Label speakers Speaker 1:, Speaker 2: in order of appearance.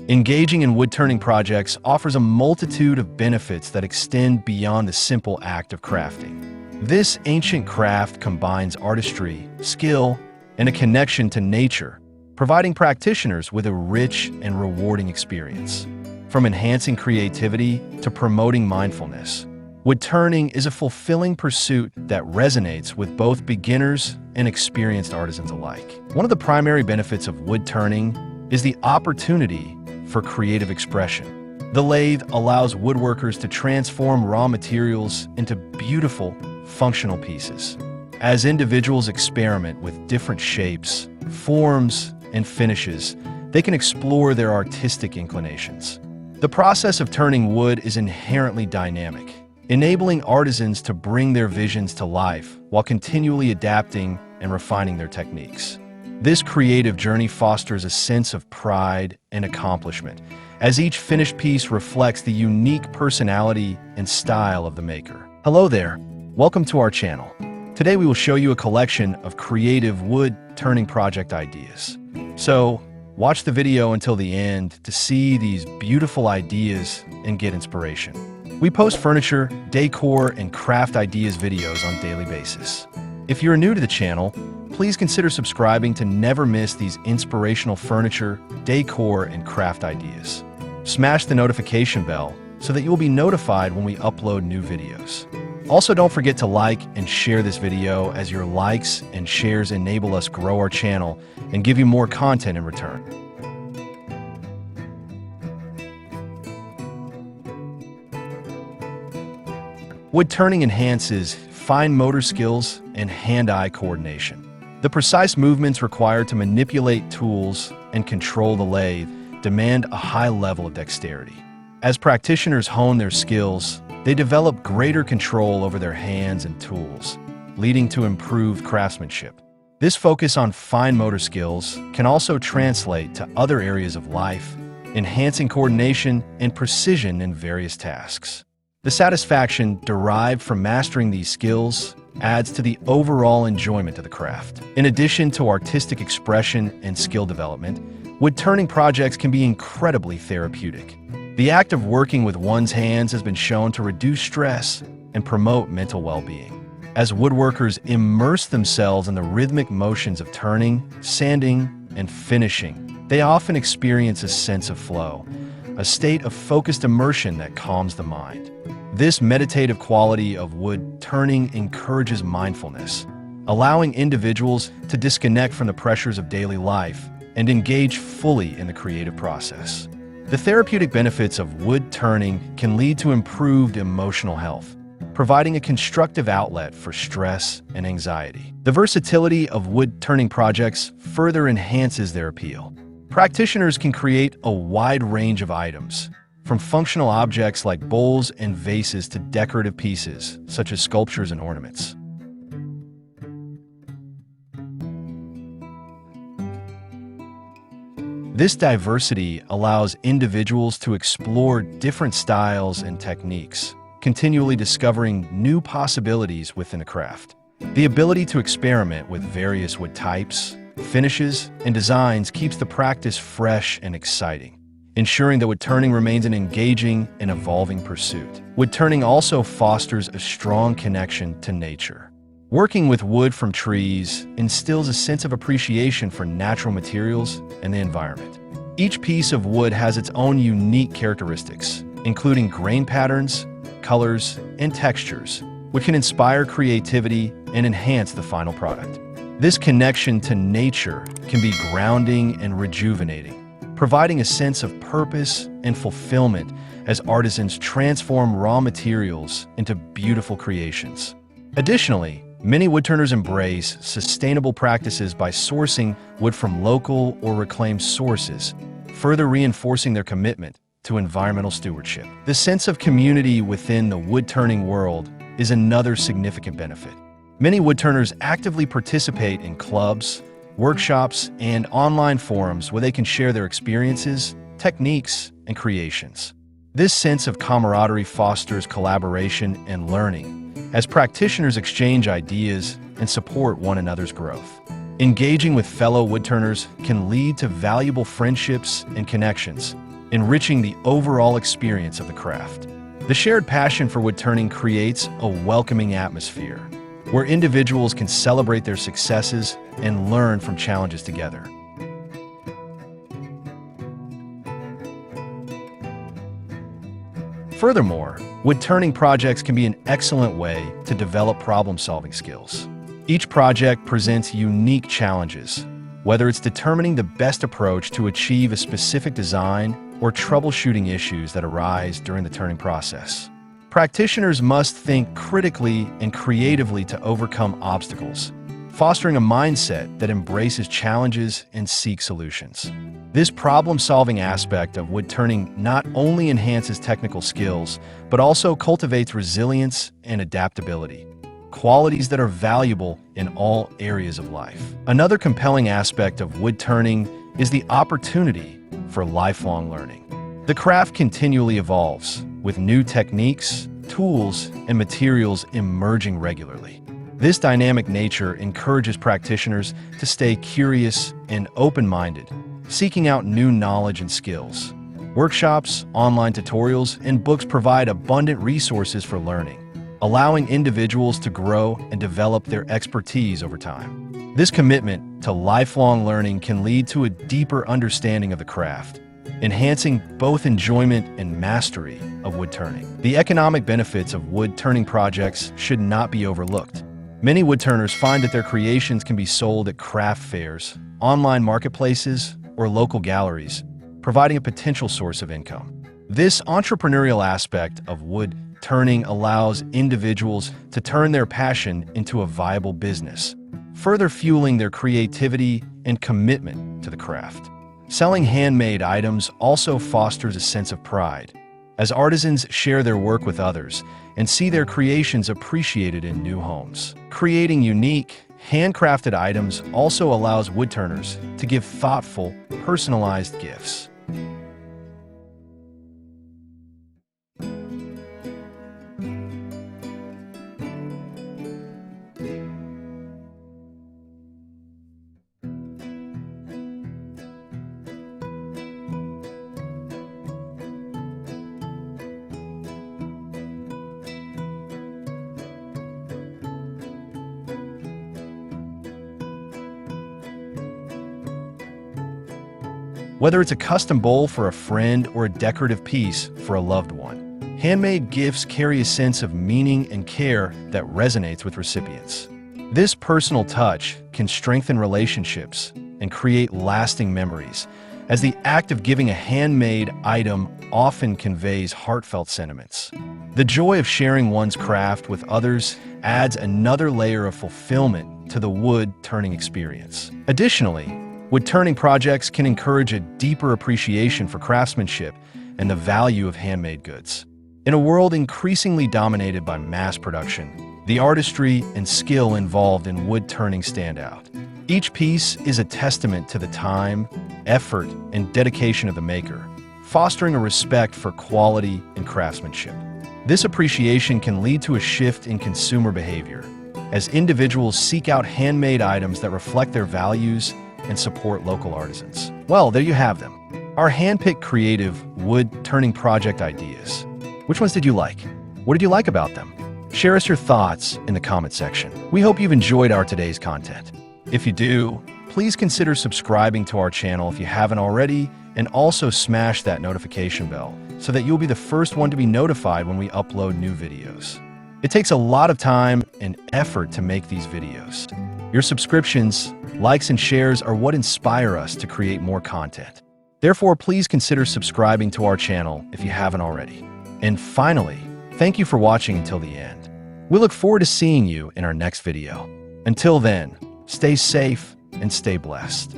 Speaker 1: Engaging in wood-turning projects offers a multitude of benefits that extend beyond the simple act of crafting. This ancient craft combines artistry, skill, and a connection to nature, providing practitioners with a rich and rewarding experience. From enhancing creativity to promoting mindfulness, wood-turning is a fulfilling pursuit that resonates with both beginners and experienced artisans alike. One of the primary benefits of wood-turning is the opportunity for creative expression. The lathe allows woodworkers to transform raw materials into beautiful, functional pieces. As individuals experiment with different shapes, forms, and finishes, they can explore their artistic inclinations. The process of turning wood is inherently dynamic, enabling artisans to bring their visions to life while continually adapting and refining their techniques. This creative journey fosters a sense of pride and accomplishment, as each finished piece reflects the unique personality and style of the maker. Hello there, welcome to our channel. Today we will show you a collection of creative wood-turning project ideas. So, watch the video until the end to see these beautiful ideas and get inspiration. We post furniture, decor, and craft ideas videos on a daily basis. If you're new to the channel, please consider subscribing to never miss these inspirational furniture, decor, and craft ideas. Smash the notification bell so that you will be notified when we upload new videos. Also, don't forget to like and share this video, as your likes and shares enable us grow our channel and give you more content in return. Wood-turning enhances fine motor skills and hand-eye coordination. The precise movements required to manipulate tools and control the lathe demand a high level of dexterity. As practitioners hone their skills, they develop greater control over their hands and tools, leading to improved craftsmanship. This focus on fine motor skills can also translate to other areas of life, enhancing coordination and precision in various tasks. The satisfaction derived from mastering these skills adds to the overall enjoyment of the craft. In addition to artistic expression and skill development, wood-turning projects can be incredibly therapeutic. The act of working with one's hands has been shown to reduce stress and promote mental well-being. As woodworkers immerse themselves in the rhythmic motions of turning, sanding, and finishing, they often experience a sense of flow, a state of focused immersion that calms the mind. This meditative quality of wood-turning encourages mindfulness, allowing individuals to disconnect from the pressures of daily life and engage fully in the creative process. The therapeutic benefits of wood-turning can lead to improved emotional health, providing a constructive outlet for stress and anxiety. The versatility of wood-turning projects further enhances their appeal. Practitioners can create a wide range of items, from functional objects like bowls and vases to decorative pieces, such as sculptures and ornaments. This diversity allows individuals to explore different styles and techniques, continually discovering new possibilities within a craft. The ability to experiment with various wood types, finishes, and designs keeps the practice fresh and exciting, ensuring that wood-turning remains an engaging and evolving pursuit. Wood-turning also fosters a strong connection to nature. Working with wood from trees instills a sense of appreciation for natural materials and the environment. Each piece of wood has its own unique characteristics, including grain patterns, colors, and textures, which can inspire creativity and enhance the final product. This connection to nature can be grounding and rejuvenating, providing a sense of purpose and fulfillment as artisans transform raw materials into beautiful creations. Additionally, many woodturners embrace sustainable practices by sourcing wood from local or reclaimed sources, further reinforcing their commitment to environmental stewardship. The sense of community within the wood-turning world is another significant benefit. Many woodturners actively participate in clubs, workshops, and online forums where they can share their experiences, techniques, and creations. This sense of camaraderie fosters collaboration and learning, as practitioners exchange ideas and support one another's growth. Engaging with fellow woodturners can lead to valuable friendships and connections, enriching the overall experience of the craft. The shared passion for woodturning creates a welcoming atmosphere, where individuals can celebrate their successes and learn from challenges together. Furthermore, woodturning projects can be an excellent way to develop problem-solving skills. Each project presents unique challenges, whether it's determining the best approach to achieve a specific design or troubleshooting issues that arise during the turning process. Practitioners must think critically and creatively to overcome obstacles, fostering a mindset that embraces challenges and seeks solutions. This problem-solving aspect of woodturning not only enhances technical skills, but also cultivates resilience and adaptability, qualities that are valuable in all areas of life. Another compelling aspect of woodturning is the opportunity for lifelong learning. The craft continually evolves, with new techniques, tools, and materials emerging regularly. This dynamic nature encourages practitioners to stay curious and open-minded, seeking out new knowledge and skills. Workshops, online tutorials, and books provide abundant resources for learning, allowing individuals to grow and develop their expertise over time. This commitment to lifelong learning can lead to a deeper understanding of the craft, enhancing both enjoyment and mastery of woodturning. The economic benefits of woodturning projects should not be overlooked. Many woodturners find that their creations can be sold at craft fairs, online marketplaces, or local galleries, providing a potential source of income. This entrepreneurial aspect of woodturning allows individuals to turn their passion into a viable business, further fueling their creativity and commitment to the craft. Selling handmade items also fosters a sense of pride, as artisans share their work with others and see their creations appreciated in new homes. Creating unique, handcrafted items also allows woodturners to give thoughtful, personalized gifts. Whether it's a custom bowl for a friend or a decorative piece for a loved one, handmade gifts carry a sense of meaning and care that resonates with recipients. This personal touch can strengthen relationships and create lasting memories, as the act of giving a handmade item often conveys heartfelt sentiments. The joy of sharing one's craft with others adds another layer of fulfillment to the wood-turning experience. Additionally, wood-turning projects can encourage a deeper appreciation for craftsmanship and the value of handmade goods. In a world increasingly dominated by mass production, the artistry and skill involved in wood-turning stand out. Each piece is a testament to the time, effort, and dedication of the maker, fostering a respect for quality and craftsmanship. This appreciation can lead to a shift in consumer behavior, as individuals seek out handmade items that reflect their values and support local artisans. Well, there you have them, our hand-picked creative wood-turning project ideas. Which ones did you like? What did you like about them? Share us your thoughts in the comment section. We hope you've enjoyed our today's content. If you do, please consider subscribing to our channel if you haven't already, and also smash that notification bell so that you'll be the first one to be notified when we upload new videos. It takes a lot of time and effort to make these videos. Your subscriptions, likes, and shares are what inspire us to create more content. Therefore, please consider subscribing to our channel if you haven't already. And finally, thank you for watching until the end. We look forward to seeing you in our next video. Until then, stay safe and stay blessed.